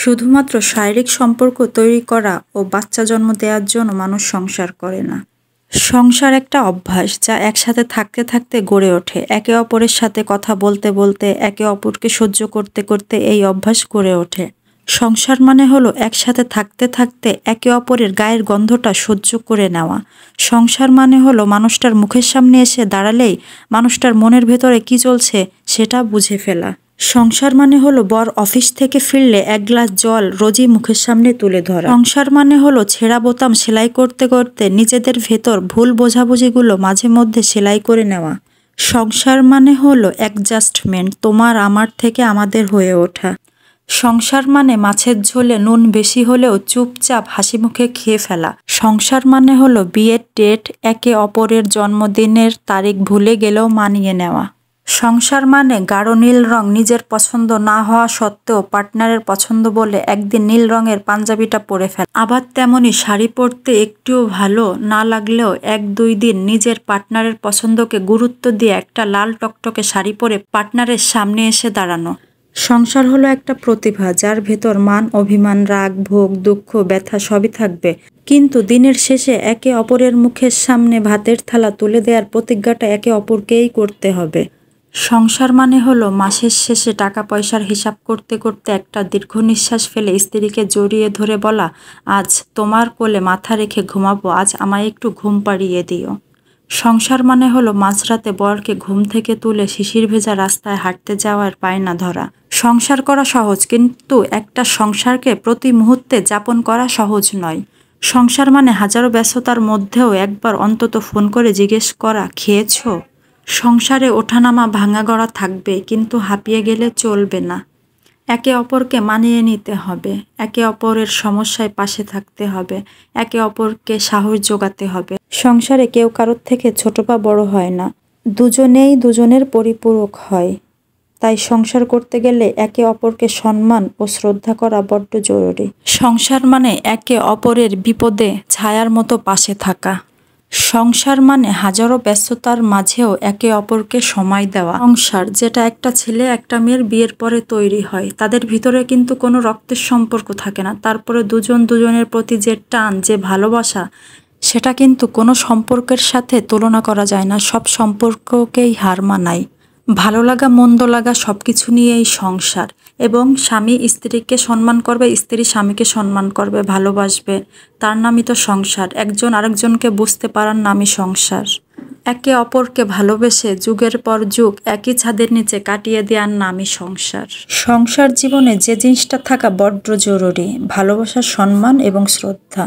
শুধুমাত্র শারীরিক সম্পর্ক তৈরি করা ও বাচ্চা জন্ম দেওয়ার জন্য মানুষ সংসার করে না। সংসার একটা অভ্যাস, যা একসাথে থাকতে থাকতে গড়ে ওঠে। একে অপরের সাথে কথা বলতে বলতে, একে অপরকে সহ্য করতে করতে এই অভ্যাস গড়ে ওঠে। সংসার মানে হলো একসাথে থাকতে থাকতে একে অপরের গায়ের গন্ধটা সহ্য করে নেওয়া। সংসার মানে হলো মানুষটার মুখের সামনে এসে দাঁড়ালেই মানুষটার মনের ভেতরে কি চলছে সেটা বুঝে ফেলা। সংসার মানে হলো বর অফিস থেকে ফিরলে এক গ্লাস জল রোজই মুখের সামনে তুলে ধরা। সংসার মানে হলো ছেঁড়া বোতাম সেলাই করতে করতে নিজেদের ভেতর ভুল বোঝাবুঝিগুলো মাঝে মধ্যে সেলাই করে নেওয়া। সংসার মানে হলো অ্যাডজাস্টমেন্ট, তোমার আমার থেকে আমাদের হয়ে ওঠা। সংসার মানে মাছের ঝোলে নুন বেশি হলেও চুপচাপ হাসি মুখে খেয়ে ফেলা। সংসার মানে হলো বিয়ের ডেট, একে অপরের জন্মদিনের তারিখ ভুলে গেলেও মানিয়ে নেওয়া। সংসার মানে গাঢ় নীল রং নিজের পছন্দ না হওয়া সত্ত্বেও পার্টনারের পছন্দ বলে একদিন নীল রঙের পাঞ্জাবিটা পরে ফেলা। আবার তেমনি শাড়ি পরতে একটুও ভালো না লাগলেও 1-2 দিন নিজের পার্টনারের পছন্দকে গুরুত্ব দিয়ে একটা লাল টকটকে শাড়ি পরে পার্টনারের সামনে এসে দাঁড়ানো। সংসার হলো একটা প্রতিভা, যার ভেতর মান, অভিমান, রাগ, ভোগ, দুঃখ, ব্যথা সবই থাকবে, কিন্তু দিনের শেষে একে অপরের মুখের সামনে ভাতের থালা তুলে দেওয়ার প্রতিজ্ঞাটা একে অপরকেই করতে হবে। সংসার মানে হলো মাসের শেষে টাকা পয়সার হিসাব করতে করতে একটা দীর্ঘ নিঃশ্বাস ফেলে স্ত্রীকে জড়িয়ে ধরে বলা, আজ তোমার কোলে মাথা রেখে ঘুমাবো, আজ আমায় একটু ঘুম পাড়িয়ে দিও। সংসার মানে হলো মাঝরাতে বরকে ঘুম থেকে তুলে শিশির ভেজা রাস্তায় হাঁটতে যাওয়ার বায়না ধরা। সংসার করা সহজ, কিন্তু একটা সংসারকে প্রতি মুহূর্তে যাপন করা সহজ নয়। সংসার মানে হাজারো ব্যস্ততার মধ্যেও একবার অন্তত ফোন করে জিজ্ঞেস করা, খেয়েছো? সংসারে ওঠানামা ভাঙা গড়া থাকবে, কিন্তু হাঁপিয়ে গেলে চলবে না। একে অপরকে মানিয়ে নিতে হবে, একে অপরের সমস্যায় পাশে থাকতে হবে, একে অপরকে সাহস যোগাতে হবে। সংসারে কেউ কারোর থেকে ছোট বা বড় হয় না, দুজনেই দুজনের পরিপূরক হয়। তাই সংসার করতে গেলে একে অপরকে সম্মান ও শ্রদ্ধা করা বড্ড জরুরি। সংসার মানে একে অপরের বিপদে ছায়ার মতো পাশে থাকা। সংসার মানে হাজারো ব্যস্ততার মাঝেও একে অপরকে সময় দেওয়া। সংসার যেটা একটা ছেলে একটা মেয়ের বিয়ের পরে তৈরি হয়, তাদের ভিতরে কিন্তু কোনো রক্তের সম্পর্ক থাকে না, তারপরে দুজন দুজনের প্রতি যে টান, যে ভালোবাসা, সেটা কিন্তু কোনো সম্পর্কের সাথে তুলনা করা যায় না। সব সম্পর্ককেই হার মানায়। ভালো লাগা মন্দ লাগা সব কিছু নিয়েই সংসার। এবং স্বামী স্ত্রীকে সম্মান করবে, স্ত্রী স্বামীকে সম্মান করবে, ভালোবাসবে, তার নামই তো সংসার। একজন আরেকজনকে বুঝতে পারার নামই সংসার। একে অপরকে ভালোবেসে যুগের পর যুগ একই ছাদের নিচে কাটিয়ে দেওয়ার নামই সংসার। সংসার জীবনে যে জিনিসটা থাকা বড্ড জরুরি, ভালোবাসা, সম্মান এবং শ্রদ্ধা।